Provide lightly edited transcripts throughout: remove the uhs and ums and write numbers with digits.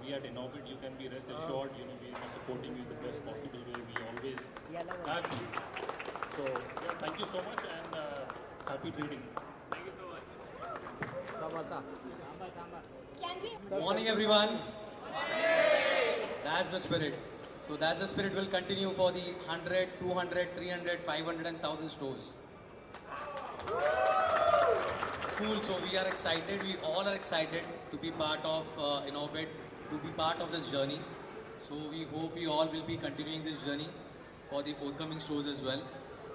we at Inorbit, you can be rest assured, you know, we will be supporting you the best possible way. We always have you. So, yeah, thank you so much and happy trading. Thank you so much. Morning everyone. That's the spirit. So that's the spirit will continue for the 100, 200, 300, 500 and 1000 stores. Cool, so we are excited, we all are excited to be part of Inorbit, to be part of this journey. So we hope we all will be continuing this journey for the forthcoming stores as well.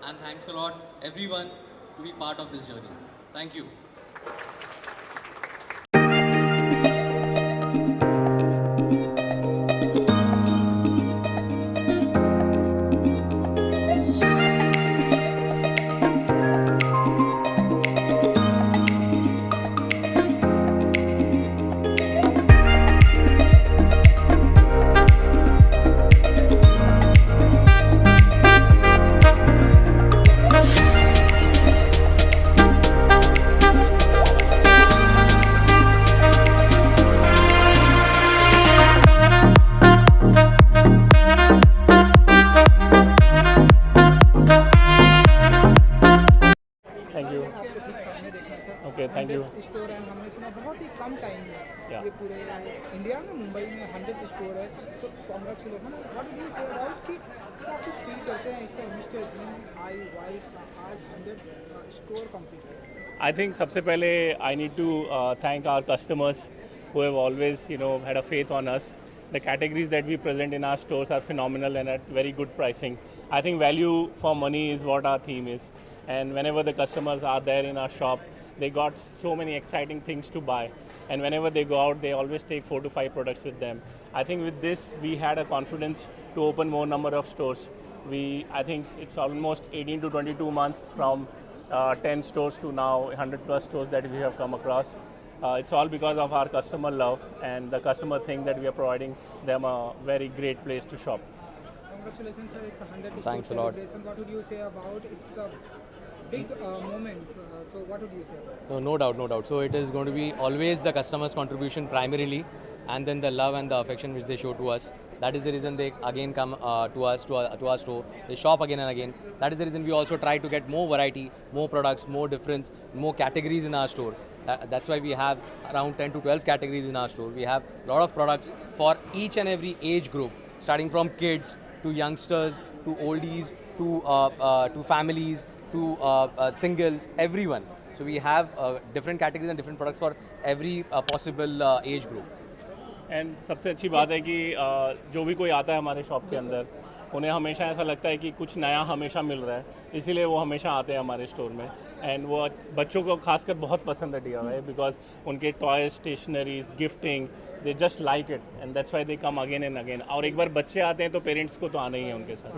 And thanks a lot everyone to be part of this journey. Thank you. Okay, thank you. Store है, हमने सुना बहुत ही कम time में ये पूरे India में मुंबई में 100 store है. So congratulation. What do you say about कि क्या कुछ फील करते हैं इसका मिस्टर जी आई वाइफ आज 100 स्टोर कंप्लीट किया? I think सबसे पहले I need to thank our customers who have always, you know, had a faith on us. The categories that we present in our stores are phenomenal and at very good pricing. I think value for money is what our theme is. And whenever the customers are there in our shop, they got so many exciting things to buy. And whenever they go out, they always take 4 to 5 products with them. I think with this, we had a confidence to open more number of stores. I think it's almost 18 to 22 months from 10 stores to now 100 plus stores that we have come across. It's all because of our customer love and the customer think that we are providing them a very great place to shop. Congratulations, sir. It's a 100 Thanks a lot. What would you say about it's a big moment. So what would you say about it? No doubt, no doubt. So it is going to be always the customer's contribution primarily, and then the love and the affection which they show to us. That is the reason they again come to us, to our store. They shop again and again. That is the reason we also try to get more variety, more products, more difference, more categories in our store. That's why we have around 10 to 12 categories in our store. We have a lot of products for each and every age group, starting from kids to youngsters to oldies to families to singles, everyone. So we have different categories and different products for every possible age group. And सबसे अच्छी बात है कि जो भी कोई आता है हमारे शॉप के अंदर, उन्हें हमेशा ऐसा लगता है कि कुछ नया हमेशा मिल रहा है, इसीलिए वो हमेशा आते हैं हमारे स्टोर में. एंड वो बच्चों को खासकर बहुत पसंद है DIY बिकॉज उनके toys, stationeries, gifting, they just like it and that's why they come again and again. और एक बार बच्चे आते हैं तो पेरेंट्स को तो आना ही है उनके साथ.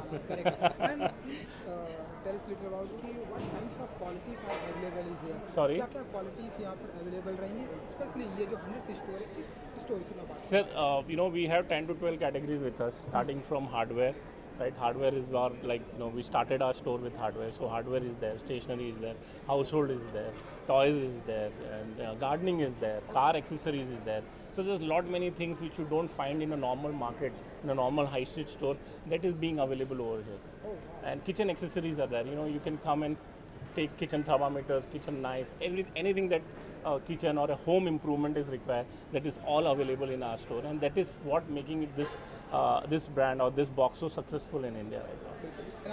Tell us little about what kinds of qualities are available is here. Sorry? क्या qualities यहाँ पर available रहेंगी, especially ये जो 100 स्टोर है, इस स्टोर की मैं बात. Sir, you know, we have 10 to 12 categories with us, starting from hardware, right? Hardware is our, like, you know, we started our store with hardware. So hardware is there, stationery is there, household is there, toys is there, and gardening is there, car accessories is there. So there's many things which you don't find in a normal market, in a normal high street store, that is being available over here. Oh. And kitchen accessories are there. You know, you can come and take kitchen thermometers, kitchen knife, anything that kitchen or a home improvement is required, that is all available in our store, and that is what making it this brand or this box so successful in India right now.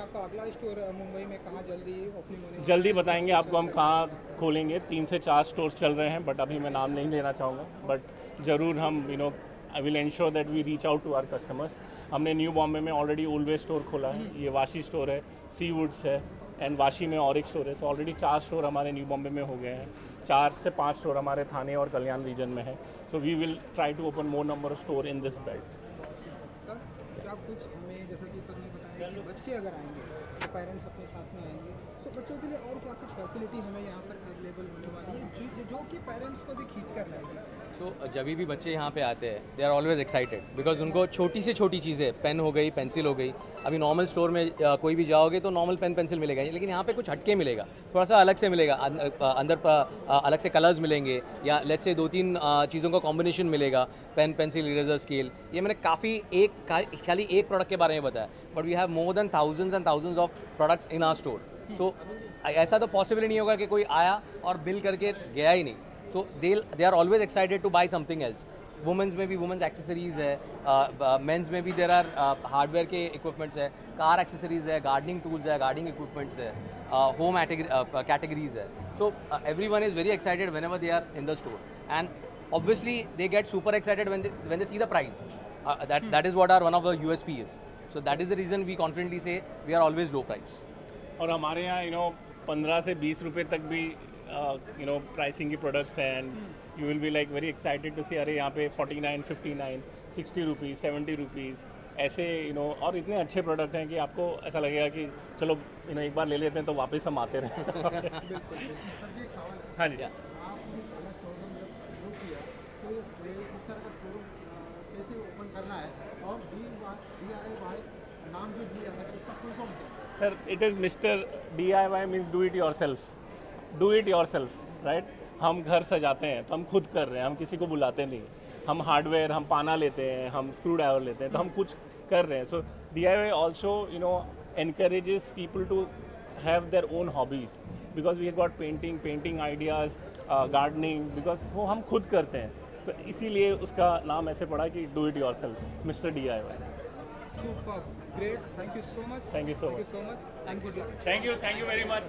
आपका अगला store Mumbai में कहाँ जल्दी opening होने? जल्दी बताएंगे आपको हम कहाँ खोलेंगे. 3 से 4 स्टोर्स चल रहे हैं, बट अभी मैं नाम नहीं लेना चाहूँगा. बट ज़रूर हम, you know, I will ensure that we reach out to our customers. हमने न्यू बॉम्बे में ऑलरेडी उलवे स्टोर खोला है, ये वाशी स्टोर है, सी वुड्स है, एंड वाशी में और एक स्टोर है. तो ऑलरेडी 4 स्टोर हमारे न्यू बॉम्बे में हो गए हैं. 4 से 5 स्टोर हमारे थाने और कल्याण रीजन में है. So we will try to open more number of store in this belt. Sir, क्या कुछ हमें, जैसा कि सर ने बताया कि बच्चे अगर आएंगे तो पेरेंट्स अपने साथ में आएंगे, तो बच्चों के लिए और क्या कुछ फैसिलिटी हमें यहाँ पर अवेलेबल होने वाली है जो कि पेरेंट्स को भी खींच कर लाएगी? सो जब भी बच्चे यहाँ पे आते हैं they are always excited because उनको छोटी से छोटी चीज़ें, पेन हो गई, पेंसिल हो गई। अभी नॉर्मल स्टोर में कोई भी जाओगे तो नॉर्मल पेन पेंसिल मिलेगा, लेकिन यहाँ पे कुछ हटके मिलेगा, थोड़ा सा अलग से मिलेगा। अंदर अलग से कलर्स मिलेंगे, या लेट्स से 2-3 चीज़ों का कॉम्बिनेशन मिलेगा, पेन, पेंसिल, इरेजर, स्केल। ये मैंने काफ़ी खाली एक प्रोडक्ट के बारे में बताया, but we have more than thousands and thousands of products in our store. So ऐसा तो पॉसिबल ही नहीं होगा कि कोई आया और बिल करके गया ही नहीं। So they are always excited to buy something else. Women's में भी वुमेंस एक्सेसरीज है, मेंस में भी देर आर हार्डवेयर के इक्विपमेंट्स है, कार एक्सेसरीज है, गार्डनिंग टूल्स है, गार्डनिंग इक्विपमेंट्स है, होम कैटेगरीज है। So every one is very excited whenever they are in the store, and obviously they get super excited when they see the price. That is what our one of the USP is. So that is the reason we confidently say we are always low price. और हमारे यहाँ 15 से 20 रुपए तक भी pricing की products हैं, and you will be like very excited to see अरे यहाँ पे 49, 59, 60 रुपीज़, 70 रुपीज़ ऐसे और इतने अच्छे प्रोडक्ट हैं कि आपको ऐसा लगेगा कि चलो एक बार ले लेते हैं तो वापस हम आते रहें। हाँ जी। Sir, it is mister DIY means do it yourself, do it yourself, right. हम घर सजाते हैं तो हम खुद कर रहे हैं, हम किसी को बुलाते नहीं। हम हार्डवेयर, हम पाना लेते हैं, हम स्क्रू ड्राइवर लेते हैं, तो हम कुछ कर रहे हैं। सो DIY also encourages people to have their own hobbies, because we have got painting ideas, gardening, because वो हम खुद करते हैं, तो इसीलिए उसका नाम ऐसे पड़ा कि do it your self, mister DIY। Super, great, thank you so much. Thank you so much. and good luck. Thank you very much.